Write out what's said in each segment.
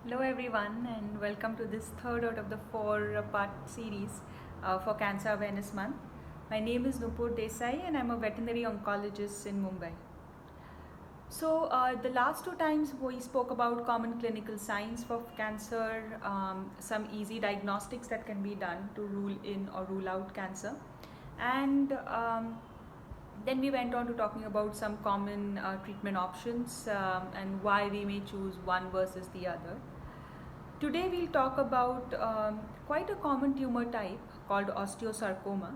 Hello everyone and welcome to this third out of the four-part series for Cancer Awareness Month. My name is Nupur Desai and I'm a veterinary oncologist in Mumbai. So the last two times we spoke about common clinical signs for cancer, some easy diagnostics that can be done to rule in or rule out cancer, and then we went on to talking about some common treatment options and why we may choose one versus the other. Today we'll talk about quite a common tumor type called osteosarcoma.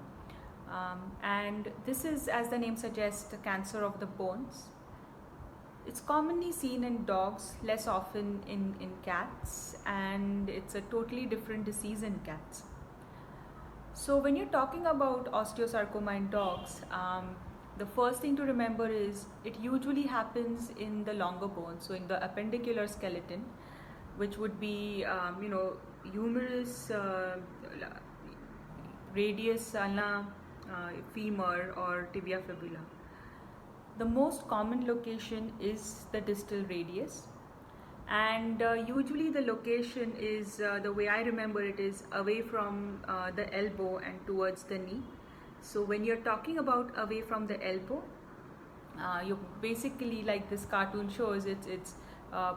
And this is, as the name suggests, the cancer of the bones. It's commonly seen in dogs, less often in cats, and it's a totally different disease in cats. So when you're talking about osteosarcoma in dogs, the first thing to remember is it usually happens in the longer bones, so in the appendicular skeleton, which would be, humerus, radius, ulna, femur, or tibia fibula. The most common location is the distal radius, and usually the location is, the way I remember it, is away from the elbow and towards the knee. So when you're talking about away from the elbow, you basically, like this cartoon shows, it's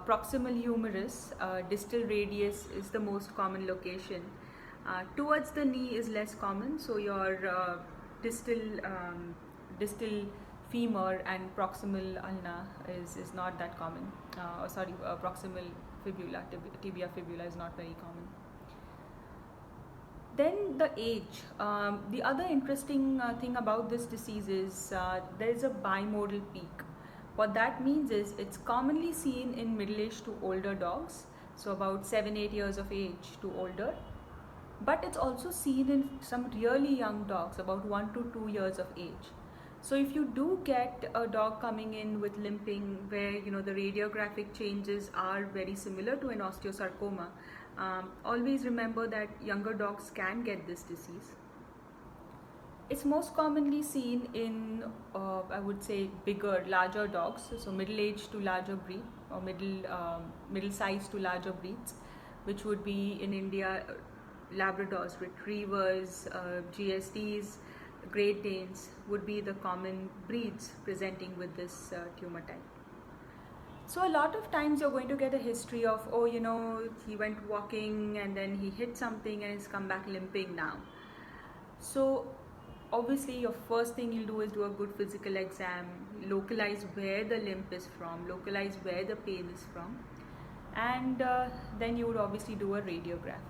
proximal humerus, distal radius is the most common location. Towards the knee is less common, so your distal femur and proximal ulna is not that common. Proximal fibula, tibia fibula is not very common. Then the age. The other interesting thing about this disease is there is a bimodal peak. What that means is it's commonly seen in middle-aged to older dogs, so about 7-8 years of age to older. But it's also seen in some really young dogs, about 1 to 2 years of age. So if you do get a dog coming in with limping, where the radiographic changes are very similar to an osteosarcoma, always remember that younger dogs can get this disease. It's most commonly seen in, I would say, larger dogs, so middle-aged to larger breed, or middle-sized to larger breeds, which would be in India Labradors, Retrievers, GSDs, Great Danes would be the common breeds presenting with this tumor type. So a lot of times you're going to get a history of, he went walking and then he hit something and he's come back limping now. So obviously your first thing you'll do is do a good physical exam, localize where the limp is from, localize where the pain is from, and then you would obviously do a radiograph.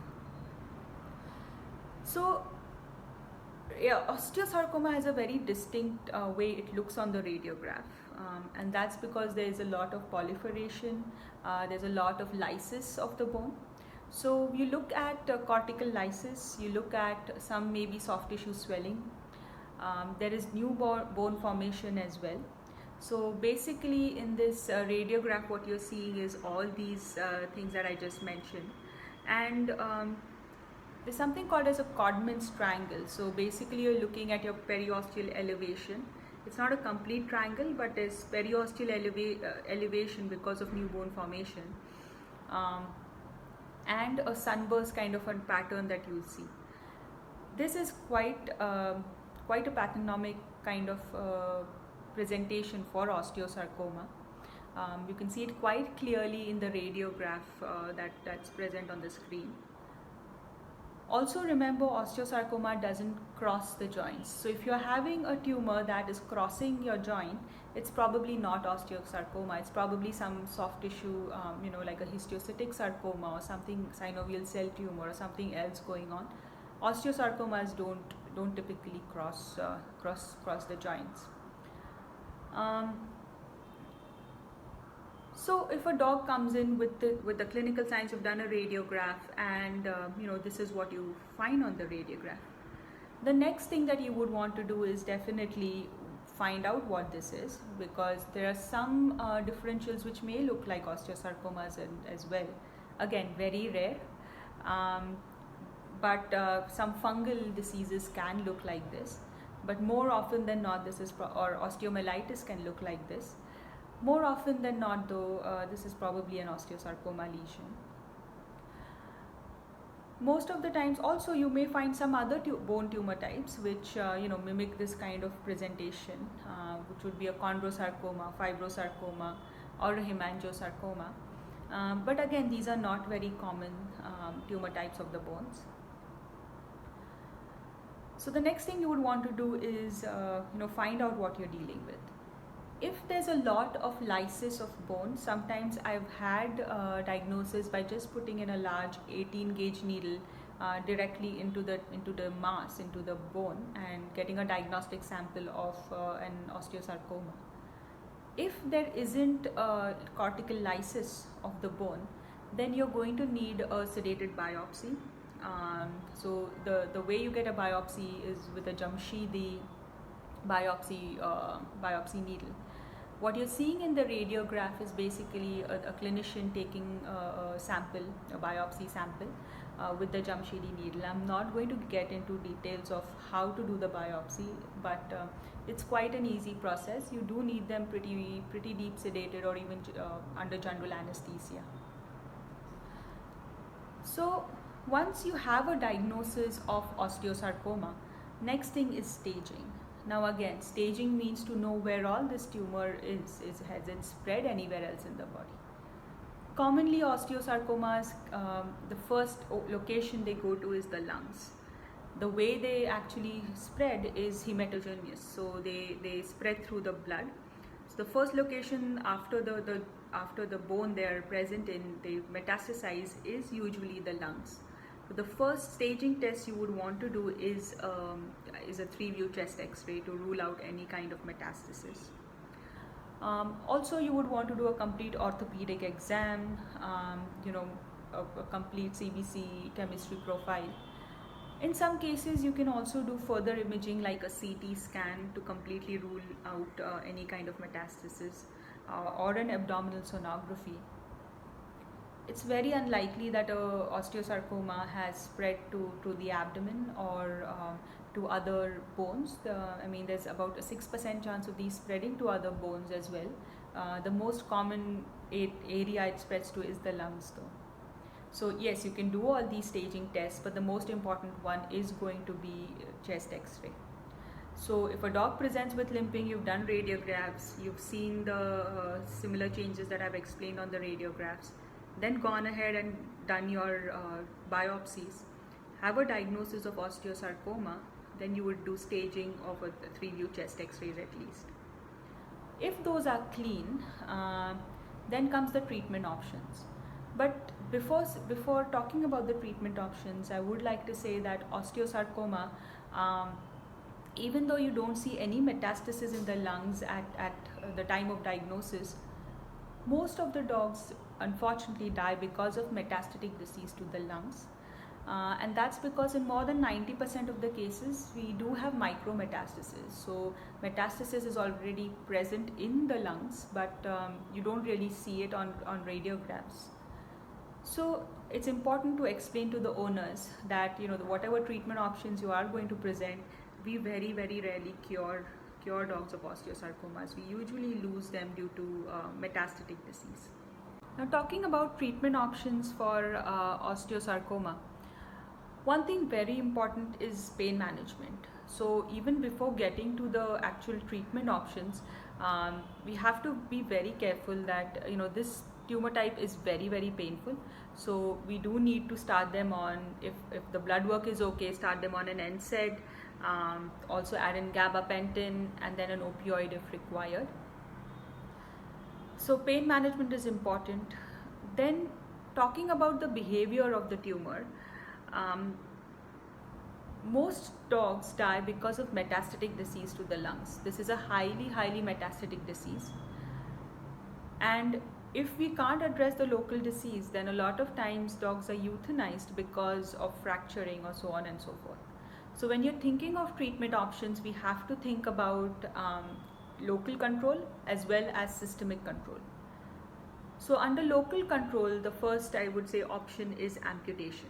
So yeah, osteosarcoma has a very distinct way it looks on the radiograph, and that's because there is a lot of proliferation, there's a lot of lysis of the bone. So you look at cortical lysis, you look at some maybe soft tissue swelling, there is new bone formation as well. So basically in this radiograph what you're seeing is all these things that I just mentioned, and there's something called as a Codman's triangle. So basically you're looking at your periosteal elevation. It's not a complete triangle, but there's periosteal elevation because of new bone formation, and a sunburst kind of a pattern that you'll see. This is quite a pathognomic kind of presentation for osteosarcoma. You can see it quite clearly in the radiograph that's present on the screen. Also remember, osteosarcoma doesn't cross the joints. So if you're having a tumor that is crossing your joint, it's probably not osteosarcoma. It's probably some soft tissue, like a histiocytic sarcoma or something, synovial cell tumor or something else going on. Osteosarcomas don't typically cross the joints. So if a dog comes in with the clinical signs, you've done a radiograph, and this is what you find on the radiograph. The next thing that you would want to do is definitely find out what this is, because there are some differentials which may look like osteosarcomas as well. Again, very rare, but some fungal diseases can look like this. But more often than not, or osteomyelitis can look like this. More often than not though, this is probably an osteosarcoma lesion. Most of the times also you may find some other bone tumor types which mimic this kind of presentation, which would be a chondrosarcoma, fibrosarcoma, or a hemangiosarcoma. But again, these are not very common tumor types of the bones. So the next thing you would want to do is find out what you're dealing with. If there's a lot of lysis of bone, sometimes I've had diagnosis by just putting in a large 18 gauge needle directly into the mass, into the bone, and getting a diagnostic sample of an osteosarcoma. If there isn't a cortical lysis of the bone, then you're going to need a sedated biopsy. So the way you get a biopsy is with a Jamshidi biopsy needle. What you're seeing in the radiograph is basically a clinician taking a sample, a biopsy sample, with the Jamshidi needle. I'm not going to get into details of how to do the biopsy, but it's quite an easy process. You do need them pretty deep sedated or even under general anesthesia. So once you have a diagnosis of osteosarcoma, next thing is staging. Now again, staging means to know where all this tumor is. Has it spread anywhere else in the body? Commonly osteosarcomas, the first location they go to is the lungs. The way they actually spread is hematogenous, so they spread through the blood. So the first location after the bone they are present in, they metastasize, is usually the lungs. So the first staging test you would want to do is a 3-view chest X-ray to rule out any kind of metastasis. Also, you would want to do a complete orthopedic exam, a complete CBC chemistry profile. In some cases, you can also do further imaging like a CT scan to completely rule out any kind of metastasis, or an abdominal sonography. It's very unlikely that osteosarcoma has spread to the abdomen or to other bones. There's about a 6% chance of these spreading to other bones as well. The most common area it spreads to is the lungs though. So yes, you can do all these staging tests, but the most important one is going to be chest X-ray. So if a dog presents with limping, you've done radiographs, you've seen the similar changes that I've explained on the radiographs, then gone ahead and done your biopsies, have a diagnosis of osteosarcoma, then you would do staging of a 3-view chest X-rays at least. If those are clean, then comes the treatment options. But before talking about the treatment options, I would like to say that osteosarcoma, even though you don't see any metastasis in the lungs at the time of diagnosis, most of the dogs unfortunately die because of metastatic disease to the lungs. And that's because in more than 90% of the cases, we do have micrometastasis. So metastasis is already present in the lungs, but you don't really see it on radiographs. So it's important to explain to the owners that whatever treatment options you are going to present, we very, very rarely cure dogs of osteosarcomas. We usually lose them due to metastatic disease. Now, talking about treatment options for osteosarcoma, one thing very important is pain management. So even before getting to the actual treatment options, we have to be very careful that this tumor type is very, very painful. So we do need to start them on, if the blood work is okay, start them on an NSAID, also add in gabapentin, and then an opioid if required. So pain management is important. Then talking about the behavior of the tumor, most dogs die because of metastatic disease to the lungs. This is a highly, highly metastatic disease. And if we can't address the local disease, then a lot of times dogs are euthanized because of fracturing or so on and so forth. So when you're thinking of treatment options, we have to think about local control as well as systemic control. So under local control, the first I would say option is amputation.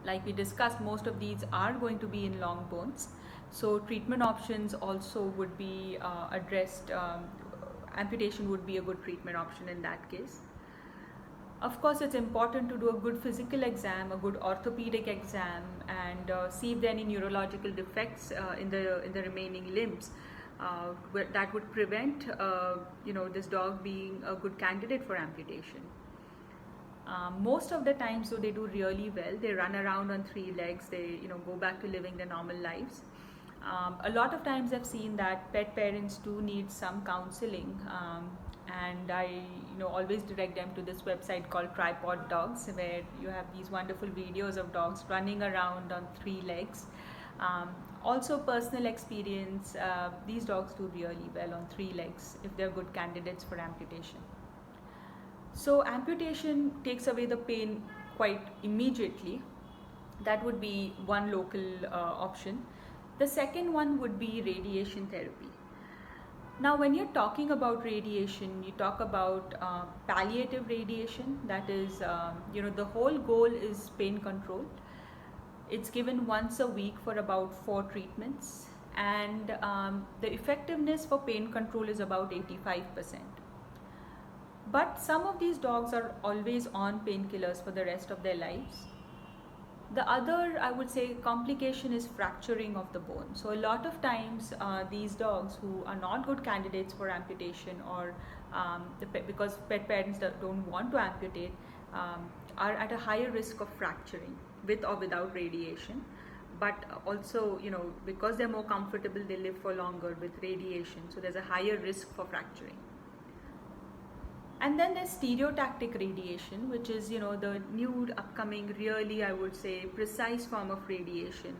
Like we discussed, most of these are going to be in long bones. So treatment options also would be addressed. Amputation would be a good treatment option in that case. Of course, it's important to do a good physical exam, a good orthopedic exam, and see if there are any neurological defects in the remaining limbs that would prevent this dog being a good candidate for amputation. Most of the time, so they do really well. They run around on three legs. They go back to living their normal lives. A lot of times I've seen that pet parents do need some counseling, and I always direct them to this website called Tripod Dogs, where you have these wonderful videos of dogs running around on three legs. Also personal experience, these dogs do really well on three legs if they're good candidates for amputation. So amputation takes away the pain quite immediately. That would be one local option. The second one would be radiation therapy. Now, when you're talking about radiation, you talk about palliative radiation. That is, the whole goal is pain control. It's given once a week for about 4 treatments, and the effectiveness for pain control is about 85%. But some of these dogs are always on painkillers for the rest of their lives. The other, I would say, complication is fracturing of the bone. So a lot of times these dogs who are not good candidates for amputation, or because pet parents don't want to amputate, are at a higher risk of fracturing with or without radiation. But also, because they're more comfortable, they live for longer with radiation. So there's a higher risk for fracturing. And then there's stereotactic radiation, which is, the new upcoming, really, I would say, precise form of radiation,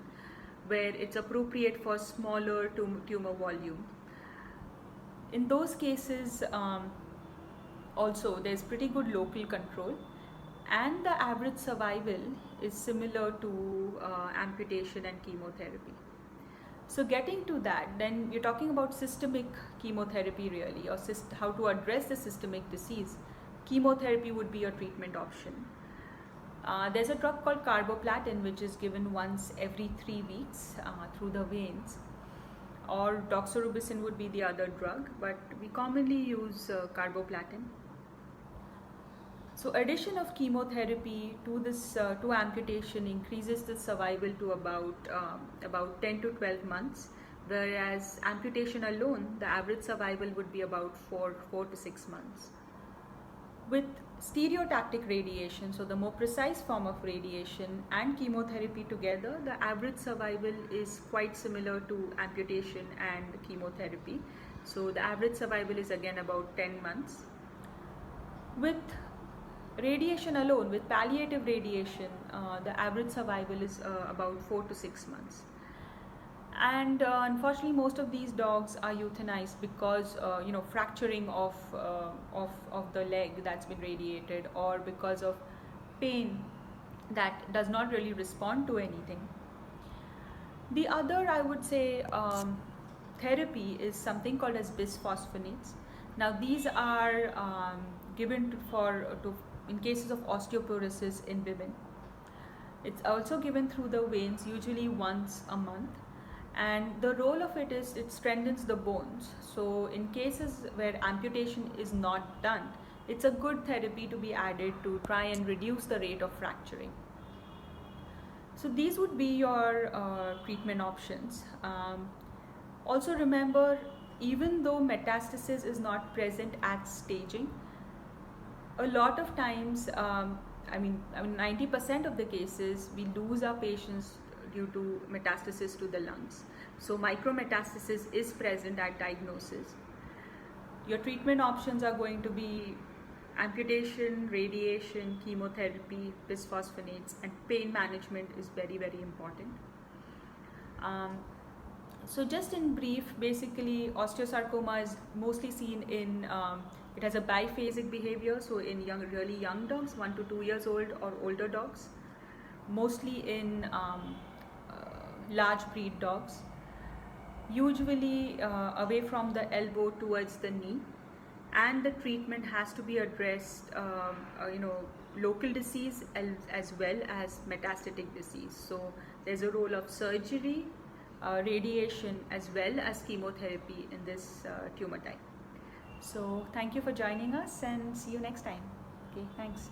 where it's appropriate for smaller tumor volume. In those cases, also, there's pretty good local control, and the average survival is similar to amputation and chemotherapy. So getting to that, then you're talking about systemic chemotherapy really, or how to address the systemic disease. Chemotherapy would be a treatment option. There's a drug called carboplatin, which is given once every 3 weeks through the veins, or doxorubicin would be the other drug, but we commonly use carboplatin. So addition of chemotherapy to this to amputation increases the survival to about 10 to 12 months, whereas amputation alone, the average survival would be about 4 to 6 months. With stereotactic radiation, so the more precise form of radiation and chemotherapy together, the average survival is quite similar to amputation and chemotherapy. So the average survival is again about 10 months. With radiation alone, with palliative radiation, the average survival is about 4 to 6 months. And unfortunately, most of these dogs are euthanized because fracturing of the leg that's been radiated, or because of pain that does not really respond to anything. The other, I would say, therapy is something called as bisphosphonates. Now these are given in cases of osteoporosis in women. It's also given through the veins, usually once a month, and the role of it is it strengthens the bones. So in cases where amputation is not done, it's a good therapy to be added to try and reduce the rate of fracturing. So these would be your treatment options. Also remember, even though metastasis is not present at staging, a lot of times, 90% of the cases, we lose our patients due to metastasis to the lungs. So micrometastasis is present at diagnosis. Your treatment options are going to be amputation, radiation, chemotherapy, bisphosphonates, and pain management is very, very important. So just in brief, basically osteosarcoma is mostly seen in it has a biphasic behavior, so in really young dogs, 1 to 2 years old or older dogs, mostly in large breed dogs, usually away from the elbow towards the knee, and the treatment has to be addressed, local disease as well as metastatic disease. So there's a role of surgery, radiation as well as chemotherapy in this tumor type. So thank you for joining us, and see you next time. Okay, thanks.